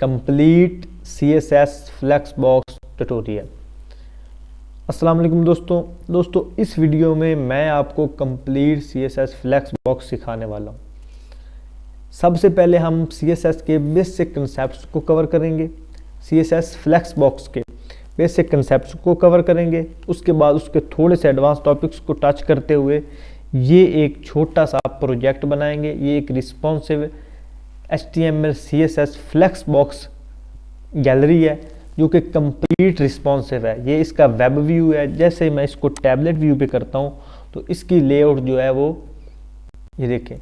Complete CSS flexbox tutorial. अस्सलाम वालेकुम दोस्तों इस वीडियो में मैं आपको कंप्लीट CSS फ्लेक्सबॉक्स सिखाने वाला हूँ। सबसे पहले हम CSS के बेसिक कंसेप्ट्स को कवर करेंगे, CSS फ्लेक्सबॉक्स के बेसिक कंसेप्ट्स को कवर करेंगे। उसके बाद उसके थोड़े से एडवांस टॉपिक्स को टच करते हुए ये एक छोटा सा प्रोजेक्ट बनाएंगे। ये एक responsive HTML CSS flexbox gallery है जो कि कंप्लीट रिस्पॉन्सिव है। ये इसका वेब व्यू है। जैसे मैं इसको टैबलेट व्यू पे करता हूँ तो इसकी लेआउट जो है वो ये देखें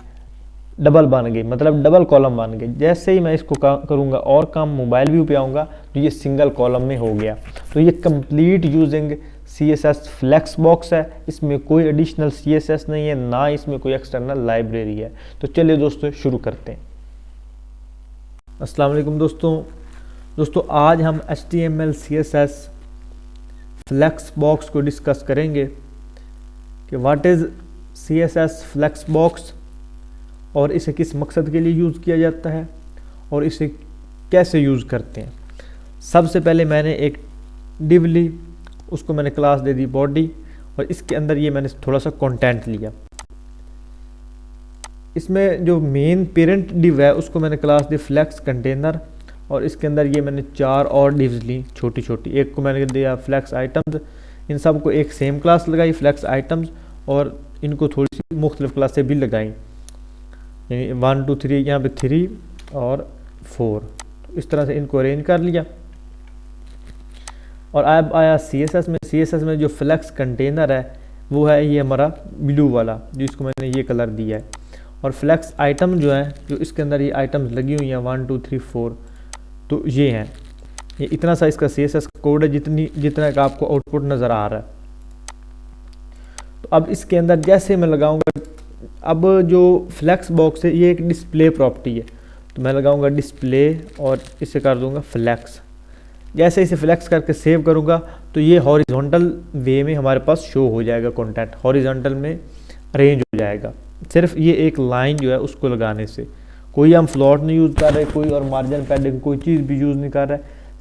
डबल बन गई, मतलब डबल कॉलम बन गई। जैसे ही मैं इसको करूँगा और काम मोबाइल व्यू पे आऊँगा तो ये सिंगल कॉलम में हो गया। तो ये कंप्लीट यूजिंग CSS फ्लेक्सबॉक्स है। इसमें कोई एडिशनल CSS नहीं है, ना इसमें कोई एक्सटर्नल लाइब्रेरी है। तो चलिए दोस्तों शुरू करते हैं। अस्सलाम वालेकुम दोस्तों आज हम HTML CSS फ्लेक्सबॉक्स को डिस्कस करेंगे कि व्हाट इज़ CSS फ्लेक्सबॉक्स और इसे किस मकसद के लिए यूज़ किया जाता है और इसे कैसे यूज़ करते हैं। सबसे पहले मैंने एक डिव ली, उसको मैंने क्लास दे दी बॉडी, और इसके अंदर ये मैंने थोड़ा सा कंटेंट लिया। इसमें जो मेन पेरेंट डिव है उसको मैंने क्लास दी फ्लेक्स कंटेनर, और इसके अंदर ये मैंने 4 और डिव्स ली छोटी छोटी। एक को मैंने दिया फ्लेक्स आइटम्स, इन सब को एक सेम क्लास लगाई फ्लेक्स आइटम्स, और इनको थोड़ी सी मुख्तलिफ क्लासें भी लगाई, यानी 1 2 3 यहाँ पे 3 और 4। तो इस तरह से इनको अरेंज कर लिया। और अब आया CSS में जो फ्लेक्स कंटेनर है वो है ये हमारा ब्लू वाला, जिसको मैंने ये कलर दिया है। और फ्लेक्स आइटम जो है, जो इसके अंदर ये आइटम्स लगी हुई हैं 1 2 3 4, तो ये हैं। ये इतना सा इसका CSS कोड है जितना का आपको आउटपुट नज़र आ रहा है। तो अब इसके अंदर जैसे मैं लगाऊंगा, अब जो फ्लेक्स बॉक्स है ये एक डिस्प्ले प्रॉपर्टी है, तो मैं लगाऊंगा डिस्प्ले और इसे कर दूंगा फ्लेक्स। जैसे इसे फ्लेक्स करके सेव करूंगा तो ये हॉरिजॉन्टल वे में हमारे पास शो हो जाएगा, कंटेंट हॉरिजॉन्टल में अरेंज हो जाएगा। सिर्फ ये एक लाइन जो है उसको लगाने से, कोई हम फ्लोट नहीं यूज़ कर रहे, कोई और मार्जिन पैडिंग कोई चीज़ भी यूज़ नहीं कर रहे,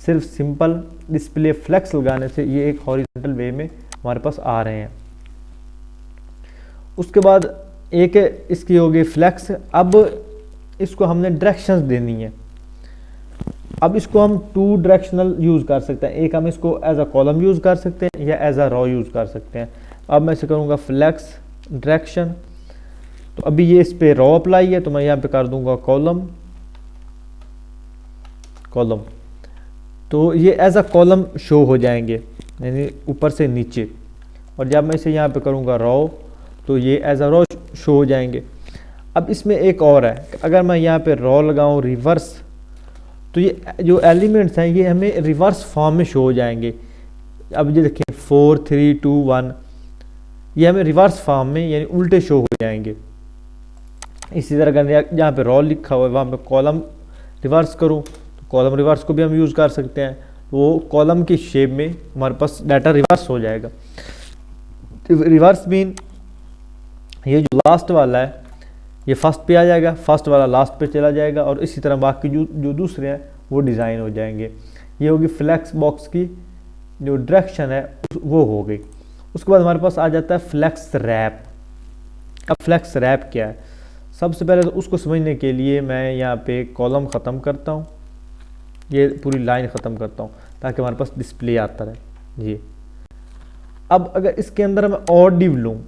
सिर्फ सिंपल डिस्प्ले फ्लेक्स लगाने से ये एक हॉरिजॉन्टल वे में हमारे पास आ रहे हैं। उसके बाद एक इसकी होगी फ्लेक्स। अब इसको हमने डायरेक्शंस देनी है। अब इसको हम 2 डायरेक्शनल यूज़ कर सकते हैं। एक हम इसको एज अ कॉलम यूज़ कर सकते हैं या एज अ रॉ यूज़ कर सकते हैं। अब मैं इसे करूँगा फ्लेक्स डायरेक्शन, तो अभी ये इस पे रॉ अप्लाई है, तो मैं यहाँ पे कर दूंगा कॉलम। तो ये एज अ कॉलम शो हो जाएंगे, यानी ऊपर से नीचे। और जब मैं इसे यहाँ पे करूँगा रॉ तो ये एज अ रॉ शो हो जाएंगे। अब इसमें एक और है, अगर मैं यहाँ पे रॉ लगाऊँ रिवर्स, तो ये जो एलिमेंट्स हैं ये हमें रिवर्स फॉर्म में शो हो जाएंगे। अब ये देखिए 4 3 2 1, ये हमें रिवर्स फॉर्म में यानी उल्टे शो हो जाएंगे। इसी तरह अगर जहाँ पे रॉ लिखा हुआ है वहाँ पे कॉलम रिवर्स करूँ तो कॉलम रिवर्स को भी हम यूज़ कर सकते हैं। वो कॉलम की शेप में हमारे पास डाटा रिवर्स हो जाएगा। रिवर्स मीन ये जो लास्ट वाला है ये फर्स्ट पे आ जाएगा, फर्स्ट वाला लास्ट पे चला जाएगा, और इसी तरह बाकी जो दूसरे हैं वो डिज़ाइन हो जाएंगे। ये होगी फ्लेक्स बॉक्स की जो डायरेक्शन है वो हो गई। उसके बाद हमारे पास आ जाता है फ्लेक्स रैप। अब फ्लेक्स रैप क्या है, सबसे पहले तो उसको समझने के लिए मैं यहाँ पे कॉलम ख़त्म करता हूँ, ये पूरी लाइन ख़त्म करता हूँ ताकि हमारे पास डिस्प्ले आता रहे जी। अब अगर इसके अंदर मैं और डिव लूँ,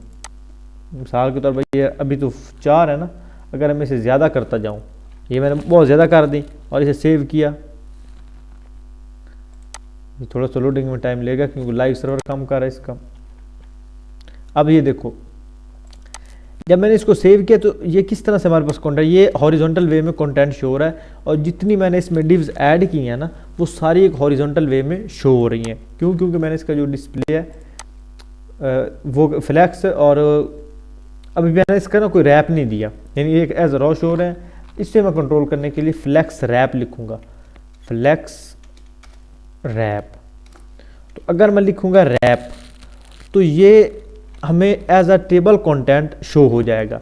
मिसाल के तौर पर ये अभी तो 4 है ना, अगर मैं इसे ज़्यादा करता जाऊँ, ये मैंने बहुत ज़्यादा कर दी और इसे सेव किया, थोड़ा सा लोडिंग में टाइम लेगा क्योंकि लाइव सर्वर कम कर रहा है इसका। अब ये देखो, जब मैंने इसको सेव किया तो ये किस तरह से हमारे पास कंटेंट, ये हॉरिजॉन्टल वे में कंटेंट शो हो रहा है, और जितनी मैंने इसमें डिव्स ऐड की हैं ना वो सारी एक हॉरिजॉन्टल वे में शो हो रही हैं। क्यों? क्योंकि मैंने इसका जो डिस्प्ले है वो फ्लैक्स, और अभी मैंने इसका ना कोई रैप नहीं दिया, यानी एक एज रॉ शो हो रहे हैं। इससे मैं कंट्रोल करने के लिए फ्लैक्स रैप लिखूँगा, फ्लैक्स रैप। तो अगर मैं लिखूँगा रैप तो ये हमें as a table content show हो जाएगा।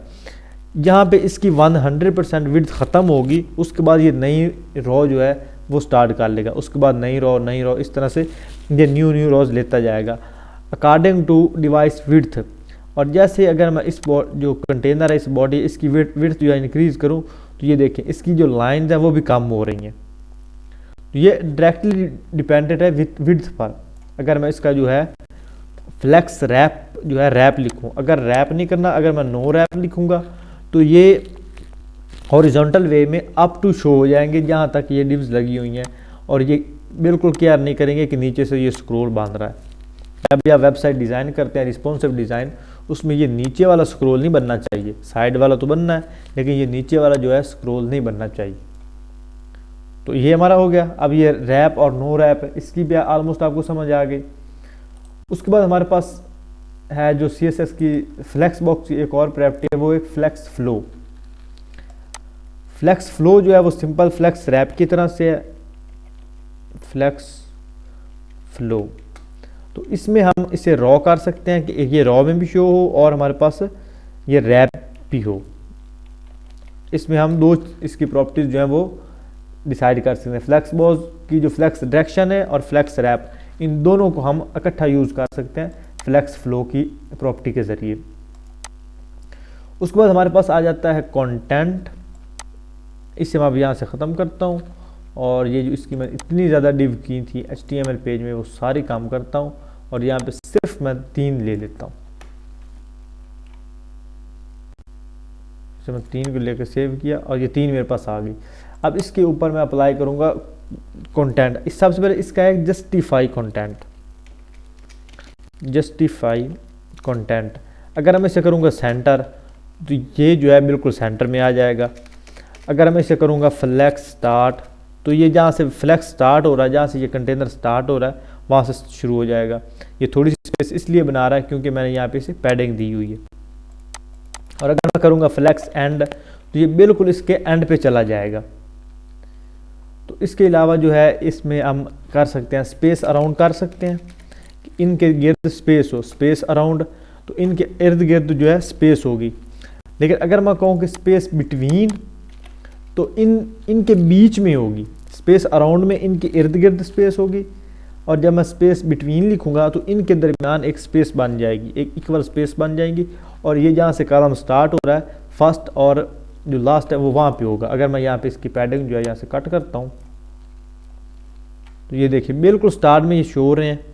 जहाँ पे इसकी 100% विड्थ ख़त्म होगी उसके बाद ये नई रॉ जो है वो स्टार्ट कर लेगा, उसके बाद नई रो, इस तरह से ये न्यू रोज लेता जाएगा अकॉर्डिंग टू डिवाइस विड्थ। और जैसे अगर मैं इस जो कंटेनर है इस बॉडी इसकी विड्थ जो है इंक्रीज करूँ तो ये देखें इसकी जो लाइंस है वो भी कम हो रही हैं। तो ये डायरेक्टली डिपेंडेंट है विड्थ पर। अगर मैं इसका जो है फ्लेक्स रैप जो है रैप लिखूँ, अगर रैप नहीं करना, अगर मैं नो रैप लिखूँगा तो ये हॉरिजॉन्टल वे में अप टू शो हो जाएंगे जहाँ तक ये डिव्स लगी हुई हैं, और ये बिल्कुल केयर नहीं करेंगे कि नीचे से ये स्क्रॉल बांध रहा है। जब आप वेबसाइट डिज़ाइन करते हैं रिस्पॉन्सिव डिज़ाइन, उसमें ये नीचे वाला स्क्रॉल नहीं बनना चाहिए, साइड वाला तो बनना है लेकिन ये नीचे वाला जो है स्क्रॉल नहीं बनना चाहिए। तो ये हमारा हो गया। अब ये रैप और नो रैप इसकी भी ऑलमोस्ट आपको समझ आ गई। उसके बाद हमारे पास है जो CSS की फ्लेक्स बॉक्स की एक और प्रॉपर्टी है, वो एक फ्लेक्स फ्लो। फ्लेक्स फ्लो जो है वो सिंपल फ्लेक्स रैप की तरह से है, फ्लेक्स फ्लो। तो इसमें हम इसे रॉ कर सकते हैं कि ये रॉ में भी शो हो और हमारे पास ये रैप भी हो। इसमें हम दो इसकी प्रॉपर्टीज जो है वो डिसाइड कर सकते हैं, फ्लेक्स बॉक्स की जो फ्लेक्स डायरेक्शन है और फ्लेक्स रैप, इन दोनों को हम इकट्ठा यूज कर सकते हैं फ्लेक्स फ्लो की प्रॉपर्टी के जरिए। उसके बाद हमारे पास आ जाता है कंटेंट। इसे मैं अब यहाँ से ख़त्म करता हूँ और ये जो इसकी मैं इतनी ज़्यादा डिव की थी HTML पेज में वो सारी काम करता हूँ और यहाँ पे सिर्फ मैं 3 ले लेता हूँ। इसे मैं 3 को लेकर सेव किया और ये 3 मेरे पास आ गई। अब इसके ऊपर मैं अप्लाई करूँगा कंटेंट। इस सबसे पहले इसका है जस्टिफाई कंटेंट, जस्टिफाई कंटेंट। अगर मैं इसे करूँगा सेंटर तो ये जो है बिल्कुल सेंटर में आ जाएगा। अगर मैं इसे करूँगा फ्लेक्स स्टार्ट तो ये जहाँ से फ्लेक्स स्टार्ट हो रहा है, जहाँ से ये कंटेनर स्टार्ट हो रहा है वहाँ से शुरू हो जाएगा। ये थोड़ी सी स्पेस इसलिए बना रहा है क्योंकि मैंने यहाँ पे इसे पैडिंग दी हुई है। और अगर मैं करूँगा फ्लेक्स एंड तो ये बिल्कुल इसके एंड पे चला जाएगा। तो इसके अलावा जो है इसमें हम कर सकते हैं स्पेस अराउंड कर सकते हैं, इनके गिर्द स्पेस हो, स्पेस अराउंड तो इनके इर्द गिर्द जो है स्पेस होगी। लेकिन अगर मैं कहूँ कि स्पेस बिटवीन तो इनके बीच में होगी, स्पेस अराउंड में इनके इर्द गिर्द स्पेस होगी, और जब मैं स्पेस बिटवीन लिखूंगा तो इनके दरमियान एक स्पेस बन जाएगी, एक इक्वल स्पेस बन जाएंगी। और ये जहाँ से कॉलम स्टार्ट हो रहा है फर्स्ट और जो लास्ट है वो वहाँ पे होगा। अगर मैं यहाँ पे इसकी पैडिंग जो है यहाँ से कट करता हूँ तो ये देखिए बिल्कुल स्टार्ट में ये शो हो रहे हैं।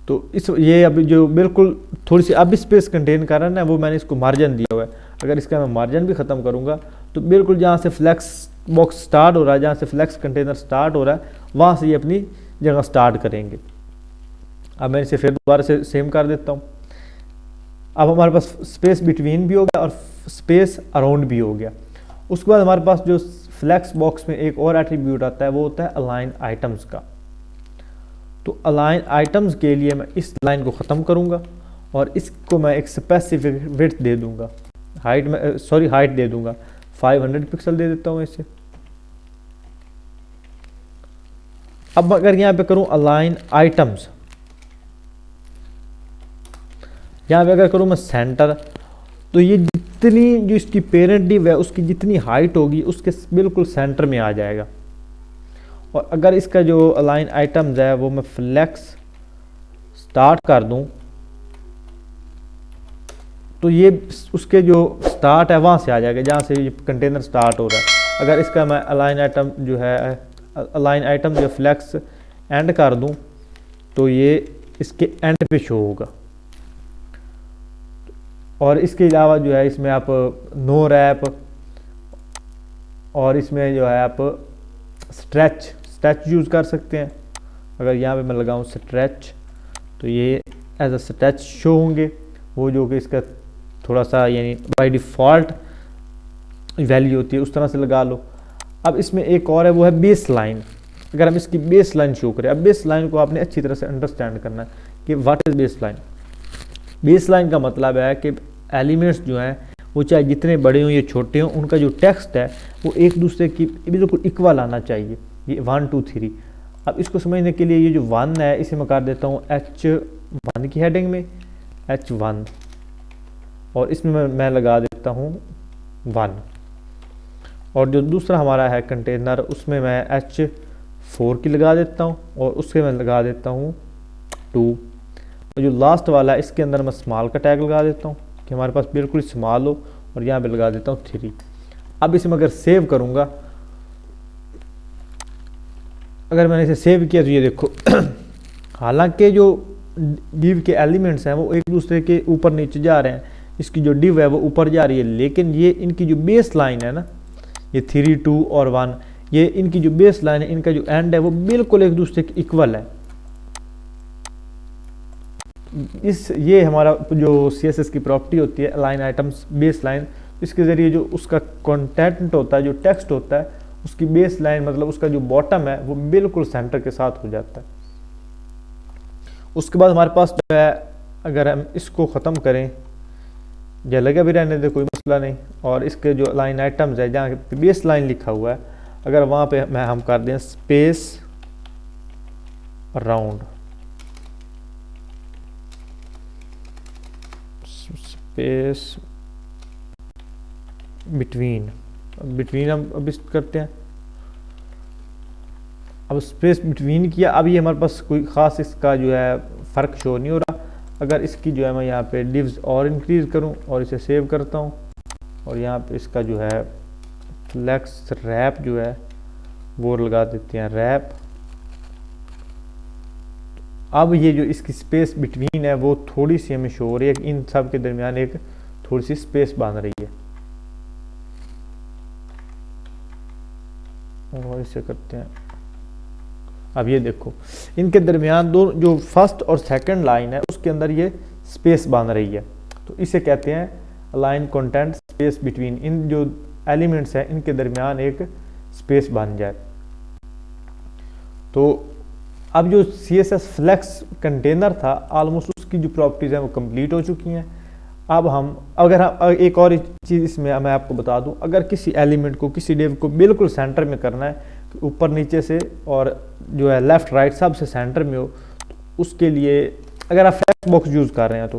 तो ये अभी जो बिल्कुल थोड़ी सी अब स्पेस कंटेन कर रहा है ना, वो मैंने इसको मार्जिन दिया हुआ है। अगर इसका मैं मार्जिन भी ख़त्म करूँगा तो बिल्कुल जहाँ से फ्लेक्स बॉक्स स्टार्ट हो रहा है, जहाँ से फ्लेक्स कंटेनर स्टार्ट हो रहा है वहाँ से ये अपनी जगह स्टार्ट करेंगे। अब मैं इसे फिर दोबारा से सेम कर देता हूँ। अब हमारे पास स्पेस बिटवीन भी हो गया और स्पेस अराउंड भी हो गया। उसके बाद हमारे पास जो फ्लेक्स बॉक्स में एक और एट्रीब्यूट आता है वो होता है अलाइन आइटम्स का। तो अलाइन आइटम्स के लिए मैं इस लाइन को ख़त्म करूँगा और इसको मैं एक स्पेसिफिक विड्थ दे दूँगा, हाइट दे दूँगा, 500 पिक्सल दे देता हूँ इसे। अब अगर यहाँ पे करूँ अलाइन आइटम्स, यहाँ पे अगर करूँ मैं सेंटर तो ये जितनी जो इसकी पेरेंट डिव है उसकी जितनी हाइट होगी उसके बिल्कुल सेंटर में आ जाएगा। और अगर इसका जो अलाइन आइटम्स है वो मैं फ्लेक्स स्टार्ट कर दूं तो ये उसके जो स्टार्ट है वहाँ से आ जाएगा जहाँ से ये कंटेनर स्टार्ट हो रहा है। अगर इसका मैं अलाइन आइटम जो है अलाइन आइटम जो फ्लेक्स एंड कर दूं तो ये इसके एंड पे शो होगा। और इसके अलावा जो है इसमें आप नो रैप और इसमें जो है आप स्ट्रेच यूज़ कर सकते हैं। अगर यहाँ पे मैं लगाऊँ स्ट्रेच तो ये एज अ स्ट्रेच शो होंगे, वो जो कि इसका थोड़ा सा यानी बाय डिफ़ॉल्ट वैल्यू होती है उस तरह से लगा लो। अब इसमें एक और है वो है बेस लाइन। अगर हम इसकी बेस लाइन शो करें, अब बेस लाइन को आपने अच्छी तरह से अंडरस्टैंड करना है कि what is base line. Base line का मतलब है कि एलिमेंट्स जो हैं वो चाहे जितने बड़े हों या छोटे हों उनका जो टेक्स्ट है वो एक दूसरे की बिल्कुल इक्वल आना चाहिए, ये 1 2 3। अब इसको समझने के लिए ये जो 1 है इसे मैं कर देता हूँ H1 की हेडिंग में H1 और इसमें मैं लगा देता हूँ 1। और जो दूसरा हमारा है कंटेनर उसमें मैं H4 की लगा देता हूँ और उसके मैं लगा देता हूँ 2। और जो लास्ट वाला है इसके अंदर मैं स्मॉल का टैग लगा देता हूँ कि हमारे पास बिल्कुल स्मॉल हो, और यहाँ पे लगा देता हूँ 3। अब इसे मैं अगर सेव करूँगा, अगर मैंने इसे सेव किया तो ये देखो हालांकि जो डिव के एलिमेंट्स हैं वो एक दूसरे के ऊपर नीचे जा रहे हैं, इसकी जो डिव है वो ऊपर जा रही है, लेकिन ये इनकी जो बेस लाइन है ना, ये 3, 2 और 1, ये इनकी जो बेस लाइन है, इनका जो एंड है वो बिल्कुल एक दूसरे के इक्वल है। ये हमारा जो CSS की प्रॉपर्टी होती है अलाइन आइटम्स बेस लाइन, इसके ज़रिए जो उसका कंटेंट होता है, जो टेक्स्ट होता है, उसकी बेस लाइन मतलब उसका जो बॉटम है वो बिल्कुल सेंटर के साथ हो जाता है। उसके बाद हमारे पास जो है, अगर हम इसको ख़त्म करें या लगा भी रहने दे कोई मसला नहीं, और इसके जो लाइन आइटम्स है जहाँ पे बेस लाइन लिखा हुआ है, अगर वहाँ पे हम कर दें स्पेस राउंड, स्पेस बिटवीन हम अब इस करते हैं। अब स्पेस बिटवीन किया, अब ये हमारे पास कोई ख़ास इसका जो है फ़र्क शो नहीं हो रहा। अगर इसकी जो है मैं यहाँ पे डिव्स और इंक्रीज़ करूँ और इसे सेव करता हूँ, और यहाँ पे इसका जो है फ्लेक्स रैप जो है वो लगा देते हैं रैप। अब ये जो इसकी स्पेस बिटवीन है वो थोड़ी सी हमें शो हो रही है, इन सब के दरमियान एक थोड़ी सी स्पेस बन रही है, और इसे करते हैं। अब ये देखो इनके दरमियान दो जो फर्स्ट और सेकंड लाइन है उसके अंदर ये स्पेस बन रही है, तो इसे कहते हैं अलाइन कंटेंट स्पेस बिटवीन। इन जो एलिमेंट्स हैं इनके दरमियान एक स्पेस बन जाए। तो अब जो CSS फ्लेक्स कंटेनर था ऑलमोस्ट उसकी जो प्रॉपर्टीज़ हैं वो कंप्लीट हो चुकी हैं। अब अगर हम एक और चीज़ इसमें मैं आपको बता दूं, अगर किसी एलिमेंट को, किसी डिव को बिल्कुल सेंटर में करना है, ऊपर नीचे से और जो है लेफ़्ट राइट सब से सेंटर में हो, तो उसके लिए अगर आप फ्लेक्स बॉक्स यूज़ कर रहे हैं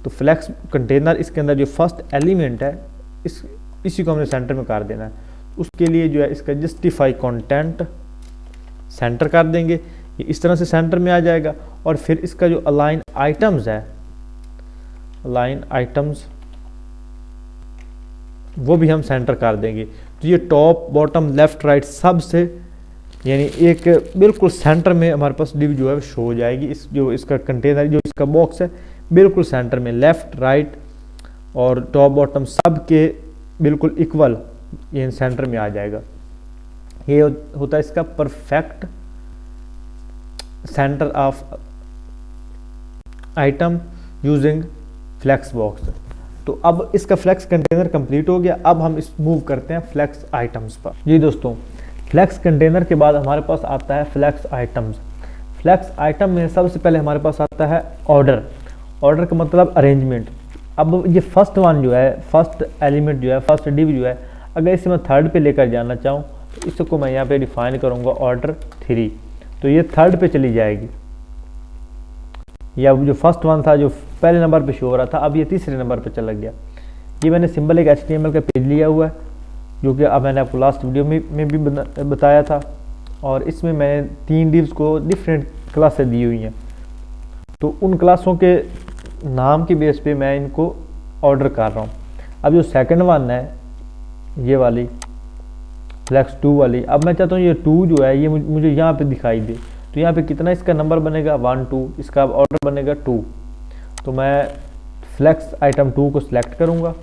तो फ्लेक्स कंटेनर इसके अंदर जो फर्स्ट एलिमेंट है इसी को हमने सेंटर में कर देना है। उसके लिए जो है इसका जस्टिफाई कंटेंट सेंटर कर देंगे, ये इस तरह से सेंटर में आ जाएगा। और फिर इसका जो अलाइन आइटम्स है, अलाइन आइटम्स वो भी हम सेंटर कर देंगे, तो ये टॉप बॉटम लेफ्ट राइट सब से यानी एक बिल्कुल सेंटर में हमारे पास डिव जो है शो हो जाएगी। इस जो इसका कंटेनर जो इसका बॉक्स है बिल्कुल सेंटर में, लेफ्ट राइट और टॉप बॉटम सब के बिल्कुल इक्वल ये सेंटर में आ जाएगा। ये होता है इसका perfect centre of item using flex box. तो अब इसका फ्लेक्स कंटेनर कंप्लीट हो गया। अब हम इस मूव करते हैं फ्लेक्स आइटम्स पर। जी दोस्तों, फ्लेक्स कंटेनर के बाद हमारे पास आता है फ्लेक्स आइटम्स। फ्लेक्स आइटम में सबसे पहले हमारे पास आता है ऑर्डर। ऑर्डर का मतलब अरेंजमेंट। अब ये फर्स्ट वन जो है, फर्स्ट एलिमेंट जो है, फर्स्ट डिव जो है, अगर इसे मैं थर्ड पे लेकर जाना चाहूँ तो इसको मैं यहाँ पे डिफाइन करूँगा ऑर्डर 3, तो ये थर्ड पे चली जाएगी। या जो फर्स्ट वन था जो पहले नंबर पे शो हो रहा था, अब ये तीसरे नंबर पे चला गया। ये मैंने सिंपल एक HTML का पेज लिया हुआ है जो कि अब मैंने आपको लास्ट वीडियो में भी बताया था, और इसमें मैंने 3 डिव्स को डिफरेंट क्लासें दी हुई हैं। तो उन क्लासों के नाम की बेस पे मैं इनको ऑर्डर कर रहा हूँ। अब जो सेकंड वन है ये वाली फ्लेक्स 2 वाली, अब मैं चाहता हूँ ये 2 जो है ये मुझे यहाँ पे दिखाई दे, तो यहाँ पे कितना इसका नंबर बनेगा 1 2, इसका ऑर्डर बनेगा 2। तो मैं फ्लेक्स आइटम 2 को सिलेक्ट करूँगा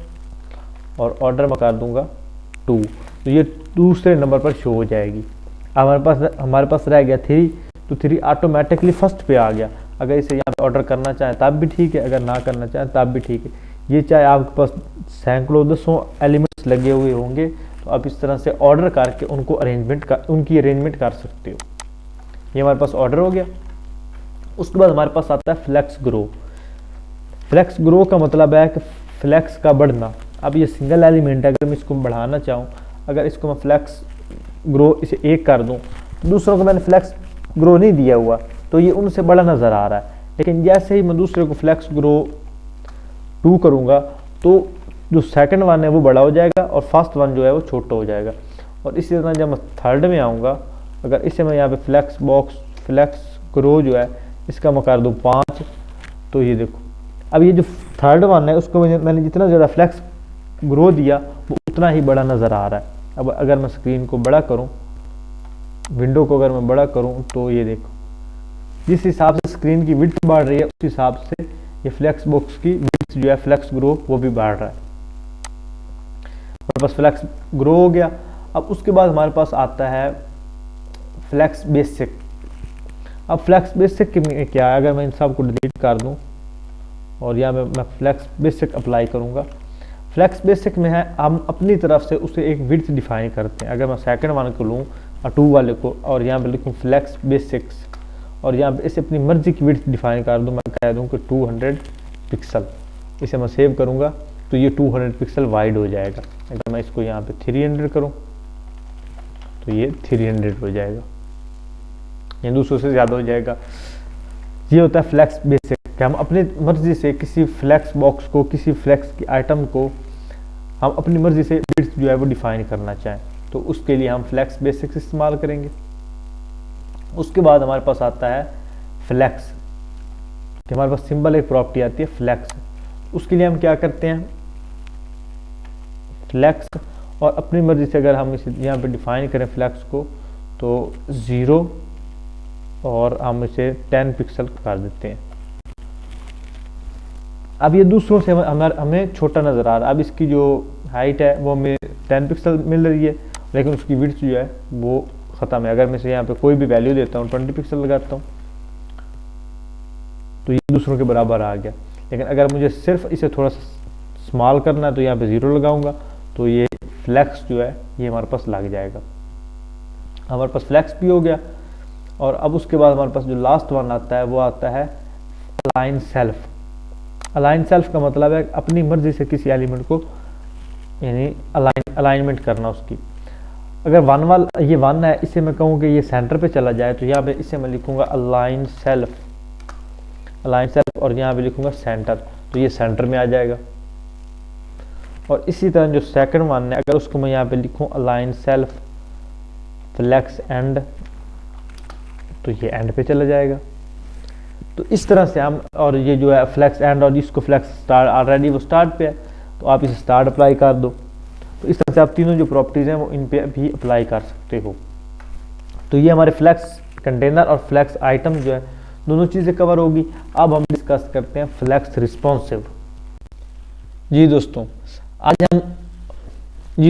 और ऑर्डर में कर दूँगा 2, तो ये दूसरे नंबर पर शो हो जाएगी। अब हमारे पास रह गया 3, तो 3 ऑटोमेटिकली फर्स्ट पे आ गया। अगर इसे यहाँ पे ऑर्डर करना चाहें तब भी ठीक है, अगर ना करना चाहें तब भी ठीक है। ये चाहे आपके पास सैकड़ों दसों एलिमेंट्स लगे हुए होंगे, तो आप इस तरह से ऑर्डर करके उनको उनकी अरेंजमेंट कर सकते हो। ये हमारे पास ऑर्डर हो गया। उसके बाद हमारे पास आता है फ्लेक्स ग्रो। फ्लेक्स ग्रो का मतलब है कि फ्लेक्स का बढ़ना। अब ये सिंगल एलिमेंट है, अगर मैं इसको बढ़ाना चाहूँ, अगर इसको मैं फ्लेक्स ग्रो इसे 1 कर दूँ, दूसरों को मैंने फ्लेक्स ग्रो नहीं दिया हुआ तो ये उनसे बड़ा नज़र आ रहा है। लेकिन जैसे ही मैं दूसरे को फ्लेक्स ग्रो 2 करूँगा तो जो सेकंड वन है वो बड़ा हो जाएगा और फर्स्ट वन जो है वो छोटा हो जाएगा। और इसी तरह जब मैं थर्ड में आऊँगा, अगर इसे मैं यहाँ पे फ्लेक्स ग्रो जो है इसका मैं कर दूँ 5, तो ये देखो अब ये जो थर्ड वन है उसको मैंने जितना ज़्यादा फ्लेक्स ग्रो दिया वो उतना ही बड़ा नज़र आ रहा है। अब अगर मैं स्क्रीन को बड़ा करूँ, विंडो को अगर मैं बड़ा करूँ, तो ये देखो जिस हिसाब से स्क्रीन की विड्थ बढ़ रही है उस हिसाब से ये फ्लेक्स बॉक्स की विड्थ जो है फ्लेक्स ग्रो वो भी बढ़ रहा है। हमारे पास फ्लेक्स ग्रो हो गया। अब उसके बाद हमारे पास आता है फ्लेक्स बेसिक। अब फ्लेक्स बेसिक में क्या है, अगर मैं इन सब को डिलीट कर दूं और यहाँ मैं फ्लेक्स बेसिक अप्लाई करूँगा, फ्लेक्स बेसिक में है हम अपनी तरफ से उसे एक विड्थ डिफाइन करते हैं। अगर मैं सेकंड वन को लूँ और 2 वाले को और यहाँ पे लिखूँ फ्लेक्स बेसिक्स और यहाँ पे इसे अपनी मर्जी की विड्थ डिफाइन कर दूँ, मैं कह दूँ कि 200 पिक्सल। इसे मैं सेव करूँगा तो ये 200 पिक्सल वाइड हो जाएगा। अगर मैं इसको यहाँ पे 300 करूँ तो ये 300 हो जाएगा, ये 200 से ज़्यादा हो जाएगा। ये होता है फ्लेक्स बेसिक कि हम अपनी मर्जी से किसी फ्लेक्स बॉक्स को, किसी फ्लेक्स की आइटम को हम अपनी मर्जी से विड्थ जो है वो डिफाइन करना चाहें, तो उसके लिए हम फ्लेक्स बेसिक्स इस्तेमाल करेंगे। उसके बाद हमारे पास आता है फ्लेक्स, कि हमारे पास सिंबल एक प्रॉपर्टी आती है फ्लेक्स। उसके लिए हम क्या करते हैं, फ्लेक्स और अपनी मर्जी से अगर हम इसे यहाँ पे डिफाइन करें फ्लेक्स को तो 0 और हम इसे 10 पिक्सल कर देते हैं। अब ये दूसरों से हमें छोटा नज़र आ रहा है। अब इसकी जो हाइट है वो हमें 10 पिक्सल मिल रही है, लेकिन उसकी विड्थ जो है वो ख़त्म है। अगर मैं इसे यहाँ पे कोई भी वैल्यू देता हूँ, 20 पिक्सल लगाता हूँ, तो ये दूसरों के बराबर आ गया। लेकिन अगर मुझे सिर्फ इसे थोड़ा सा स्मॉल करना है तो यहाँ पे 0 लगाऊंगा, तो ये फ्लेक्स जो है ये हमारे पास लग जाएगा। हमारे पास फ्लेक्स भी हो गया। और अब उसके बाद हमारे पास जो लास्ट वन आता है वो आता है अलाइन सेल्फ। अलाइन सेल्फ का मतलब है अपनी मर्जी से किसी एलिमेंट को यानी अलाइनमेंट करना उसकी। अगर ये वन है, इसे मैं कहूँ कि ये सेंटर पे चला जाए, तो यहाँ पे इसे मैं लिखूँगा अलाइन सेल्फ और यहाँ पे लिखूँगा सेंटर, तो ये सेंटर में आ जाएगा। और इसी तरह जो सेकंड वन है, अगर उसको मैं यहाँ पे लिखूँ अलाइन सेल्फ फ्लेक्स एंड, तो ये एंड पे चला जाएगा। तो इस तरह से हम, और ये जो है फ्लेक्स एंड और जिसको फ्लेक्स स्टार्ट ऑलरेडी वो स्टार्ट पे है, तो आप इसे स्टार्ट अप्लाई कर दो। तो इस तरह से आप तीनों जो प्रॉपर्टीज़ हैं वो इन पे भी अप्लाई कर सकते हो। तो ये हमारे फ्लेक्स कंटेनर और फ्लेक्स आइटम जो है दोनों चीज़ें कवर होगी। अब हम डिस्कस करते हैं फ्लेक्स रिस्पॉन्सिव। जी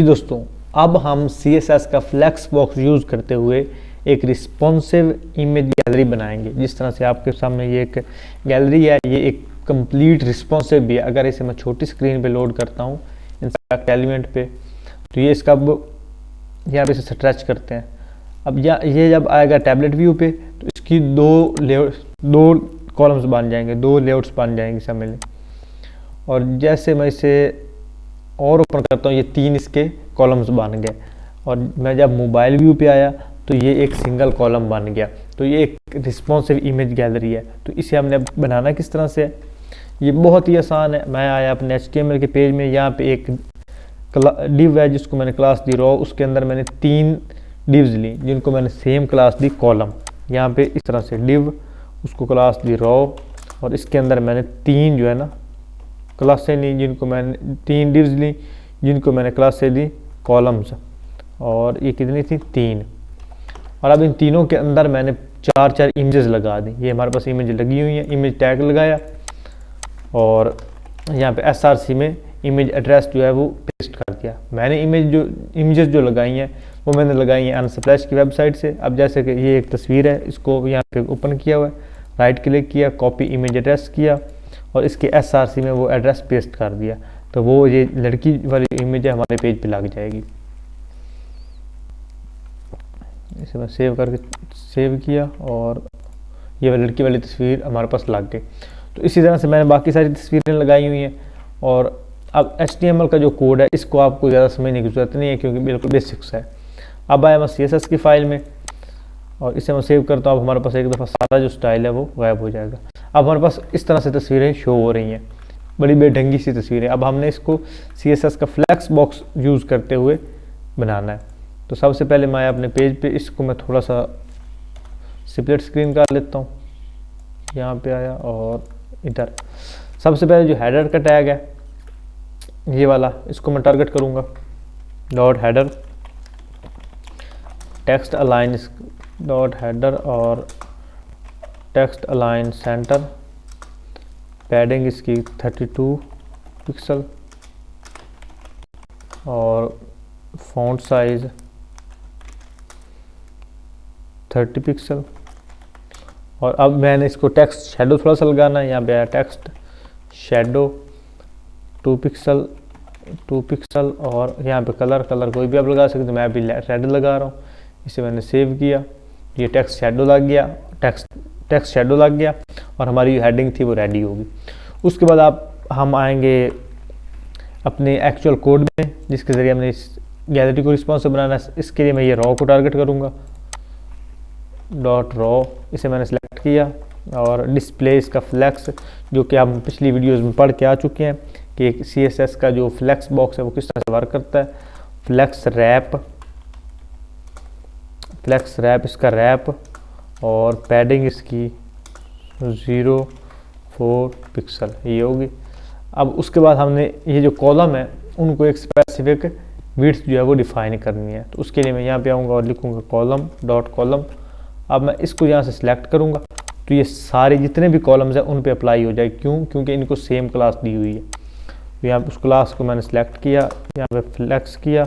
दोस्तों अब हम CSS का फ्लेक्स बॉक्स यूज़ करते हुए एक रिस्पॉन्सिव इमेज गैलरी बनाएंगे। जिस तरह से आपके सामने ये एक गैलरी है, ये एक कंप्लीट रिस्पॉन्सिव भी है। अगर इसे मैं छोटी स्क्रीन पे लोड करता हूँ इंसर्ट एलिमेंट पे, तो ये इसका यहाँ पे इसे स्ट्रेच करते हैं। अब ये जब आएगा टैबलेट व्यू पे, तो इसकी दो कॉलम्स बन जाएंगे, 2 लेआउट्स बन जाएंगे सामने। और जैसे मैं इसे और ओपन करता हूँ, ये 3 इसके कॉलम्स बन गए। और मैं जब मोबाइल व्यू पे आया तो ये एक सिंगल कॉलम बन गया। तो ये एक रिस्पॉन्सिव इमेज गैलरी है। तो इसे हमने बनाना किस तरह से है, ये बहुत ही आसान है। मैं आया अपने HTML के पेज में, यहाँ पे एक डिव है जिसको मैंने क्लास दी रॉ, उसके अंदर मैंने 3 डिव्स ली जिनको मैंने सेम क्लास दी कॉलम। यहाँ पे इस तरह से डिव, उसको क्लास दी रॉ, और इसके अंदर मैंने 3 जो है ना क्लास से ली, जिनको मैंने 3 डिव्स ली जिनको मैंने क्लास से दी कॉलम्स। और ये कितनी थी, 3। और अब इन तीनों के अंदर मैंने 4 इमेजेस लगा दी। ये हमारे पास इमेज लगी हुई है, इमेज टैग लगाया और यहाँ पे SRC में इमेज एड्रेस जो है वो पेस्ट कर दिया। मैंने इमेजेस जो लगाई हैं वो मैंने लगाई हैं अनस्प्लैश की वेबसाइट से। अब जैसे कि ये एक तस्वीर है, इसको यहाँ पे ओपन किया हुआ है, राइट क्लिक किया, कॉपी इमेज एड्रेस किया और इसके SRC में वो एड्रेस पेस्ट कर दिया, तो वो ये लड़की वाली इमेज है हमारे पेज पे लग जाएगी। इसे मैं सेव करके सेव किया और ये लड़की वाली तस्वीर हमारे पास लग गई। तो इसी तरह से मैंने बाकी सारी तस्वीरें लगाई हुई हैं। और अब HTML का जो कोड है इसको आपको ज़्यादा समझने की ज़रूरत नहीं है क्योंकि बिल्कुल बेसिक्स है। अब आया मैं CSS की फाइल में और इसे मैं सेव करता हूँ। अब हमारे पास एक दफ़ा सारा जो स्टाइल है वो गायब हो जाएगा। अब हमारे पास इस तरह से तस्वीरें शो हो रही हैं। बड़ी बेढंगी सी तस्वीर है। अब हमने इसको CSS का फ्लैक्स बॉक्स यूज़ करते हुए बनाना है। तो सबसे पहले मैं अपने पेज पे इसको मैं थोड़ा सा स्प्लिट स्क्रीन कर लेता हूँ, यहाँ पे आया और इधर। सबसे पहले जो हेडर का टैग है ये वाला, इसको मैं टारगेट करूँगा, dot header text align dot header और टेक्स्ट अलाइन सेंटर, पैडिंग इसकी 32 पिक्सल और फॉन्ट साइज 30 पिक्सल। और अब मैंने इसको टेक्स्ट शेडो थोड़ा सा लगाना है, यहाँ पे आया टेक्स्ट शेडो 2 पिक्सल और यहाँ पे कलर कोई भी आप लगा सकते हैं, मैं अभी रेड लगा रहा हूँ। इसे मैंने सेव किया, ये टेक्स्ट शेडो लग गया, टेक्स्ट शेडो लग गया और हमारी जो हेडिंग थी वो रेडी होगी। उसके बाद हम आएंगे अपने एक्चुअल कोड में, जिसके ज़रिए हमने इस गैलरी को रिस्पॉन्सिव बनाना है। इसके लिए मैं ये रॉ को टारगेट करूँगा, डॉट रॉ, इसे मैंने सेलेक्ट किया और डिस्प्ले इसका फ्लैक्स, जो कि हम पिछली वीडियोस में पढ़ के आ चुके हैं कि CSS का जो फ्लैक्स बॉक्स है वो किस तरह से वर्क करता है। फ्लैक्स रैप इसका रैप और पैडिंग इसकी 0.4 पिक्सल ये होगी। अब उसके बाद हमने ये जो कॉलम है उनको एक स्पेसिफिक विड्थ जो है वो डिफाइन करनी है। तो उसके लिए मैं यहाँ पे आऊँगा और लिखूँगा कॉलम डॉट कॉलम। अब मैं इसको यहाँ से सिलेक्ट करूँगा तो ये सारे जितने भी कॉलम्स हैं उन पे अप्लाई हो जाए। क्योंकि इनको सेम क्लास दी हुई है। तो यहाँ उस क्लास को मैंने सेलेक्ट किया, यहाँ पे फ्लेक्स किया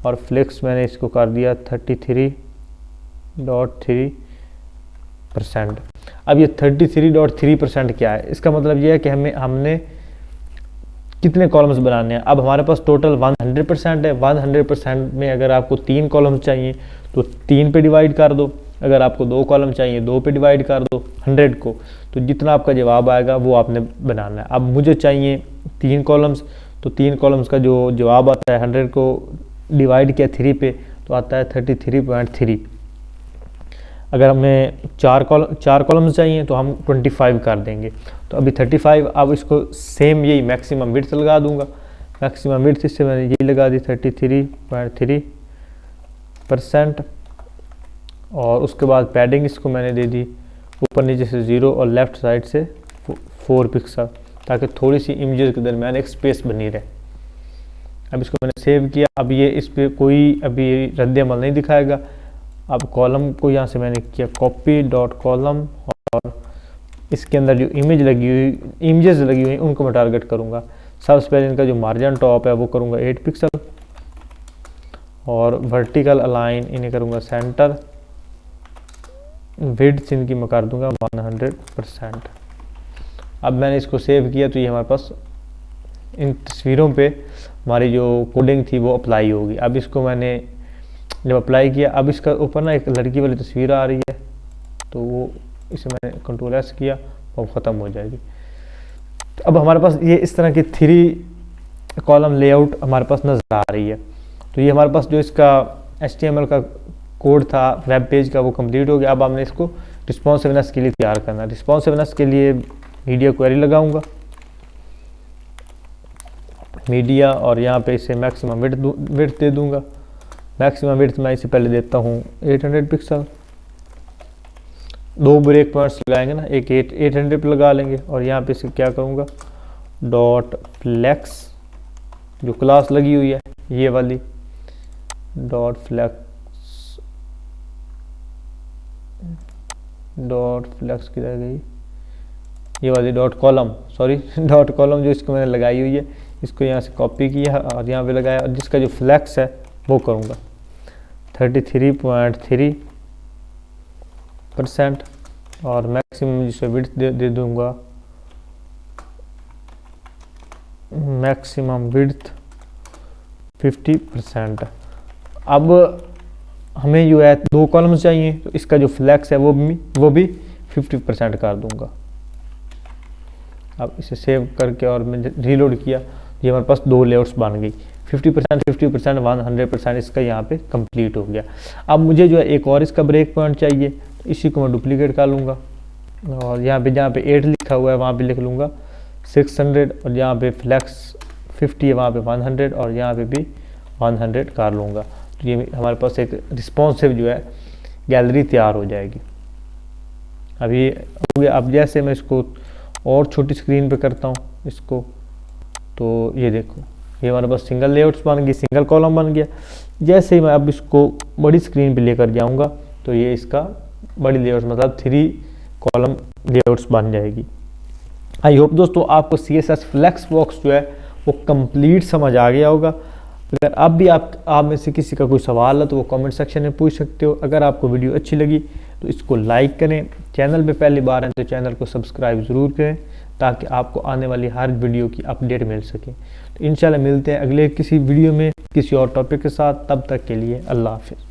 और फ्लेक्स मैंने इसको कर दिया 33.3%। अब ये 33.3% क्या है, इसका मतलब ये है कि हमने कितने कॉलम्स बनाने हैं। अब हमारे पास टोटल 100% है। 100% में अगर आपको 3 कॉलम्स चाहिए तो 3 पे डिवाइड कर दो, अगर आपको 2 कॉलम चाहिए 2 पे डिवाइड कर दो 100 को। तो जितना आपका जवाब आएगा वो आपने बनाना है। अब मुझे चाहिए 3 कॉलम्स, तो 3 कॉलम्स का जो जवाब आता है 100 को डिवाइड किया 3 पे तो आता है 33.3। अगर हमें 4 कॉलम्स चाहिए तो हम 25 कर देंगे। तो अभी 35। अब इसको सेम यही मैक्सिमम विड्थ लगा दूंगा। मैक्सिमम विड्थ इससे मैंने यही लगा दी 33.3%। और उसके बाद पैडिंग इसको मैंने दे दी ऊपर नीचे से 0 और लेफ़्ट साइड से 4 पिक्सल, ताकि थोड़ी सी इमेजेस के दरमियान एक स्पेस बनी रहे। अब इसको मैंने सेव किया। अब ये इस पर कोई अभी रद्द अमल नहीं दिखाएगा। अब कॉलम को यहाँ से मैंने किया कॉपी डॉट कॉलम और इसके अंदर जो इमेजेस लगी हुई उनको मैं टारगेट करूँगा। सबसे पहले इनका जो मार्जिन टॉप है वो करूँगा 8 पिक्सल और वर्टिकल अलाइन इन्हें करूँगा सेंटर। विड्थ इनकी मैं कर दूँगा 100%। अब मैंने इसको सेव किया तो ये हमारे पास इन तस्वीरों पे हमारी जो कोडिंग थी वो अप्लाई होगी। अब इसको मैंने जब अप्लाई किया, अब इसका ऊपर ना एक लड़की वाली तस्वीर आ रही है तो वो इसे मैंने Ctrl+S किया और ख़त्म हो जाएगी। तो अब हमारे पास ये इस तरह की 3 कॉलम लेआउट हमारे पास नज़र आ रही है। तो ये हमारे पास जो इसका HTML का कोड था वेब पेज का वो कंप्लीट हो गया। अब हमने इसको रिस्पॉन्सिवनेस के लिए तैयार करना है। रिस्पॉन्सिवनेस के लिए मीडिया क्वेरी लगाऊंगा, मीडिया, और यहाँ पे इसे मैक्सिमम विड्थ दे दूंगा। मैक्सिमम विड्थ मैं इसे पहले देता हूँ 800 पिक्सल। 2 ब्रेक पॉइंट्स लगाएंगे ना, एक 800 पे लगा लेंगे और यहाँ पे इसे क्या करूँगा डॉट फ्लेक्स, जो क्लास लगी हुई है ये वाली डॉट फ्लेक्स किधर गई, ये वाली डॉट कॉलम जो इसको मैंने लगाई हुई है, इसको यहाँ से कॉपी किया और यहाँ पे लगाया। और जिसका जो फ्लेक्स है वो करूँगा 33.3% और मैक्सिमम जिसे विड्थ दे दूँगा मैक्सिमम विड्थ 50%। अब हमें जो है 2 कॉलम्स चाहिए तो इसका जो फ्लेक्स है वो भी 50% कर दूंगा। अब इसे सेव करके और मैंने रीलोड किया, ये हमारे पास 2 लेआउट्स बन गई। 50%, 100% इसका यहाँ पे कंप्लीट हो गया। अब मुझे जो है एक और इसका ब्रेक पॉइंट चाहिए, तो इसी को मैं डुप्लीकेट कर लूँगा और यहाँ पे जहाँ पे 8 लिखा हुआ है वहाँ पे लिख लूँगा 600 और यहाँ पे फ्लैक्स 50 है, वहाँ पे 100 और यहाँ पे भी 100 कर लूँगा। तो ये हमारे पास एक रिस्पॉन्सिव जो है गैलरी तैयार हो जाएगी। अभी हो गया। अब जैसे मैं इसको और छोटी स्क्रीन पे करता हूँ इसको, तो ये देखो ये हमारे पास सिंगल लेआउट्स बन गई, सिंगल कॉलम बन गया। जैसे ही मैं अब इसको बड़ी स्क्रीन पे लेकर जाऊँगा तो ये इसका बड़ी लेआउट्स मतलब 3 कॉलम लेआउट्स बन जाएगी। आई होप दोस्तों आपको CSS फ्लेक्स बॉक्स जो है वो कंप्लीट समझ आ गया होगा। अगर अब भी आप में से किसी का कोई सवाल है तो वो कमेंट सेक्शन में पूछ सकते हो। अगर आपको वीडियो अच्छी लगी तो इसको लाइक करें, चैनल पे पहली बार हैं तो चैनल को सब्सक्राइब ज़रूर करें ताकि आपको आने वाली हर वीडियो की अपडेट मिल सके। तो इंशाल्लाह मिलते हैं अगले किसी वीडियो में किसी और टॉपिक के साथ। तब तक के लिए अल्लाह हाफिज़।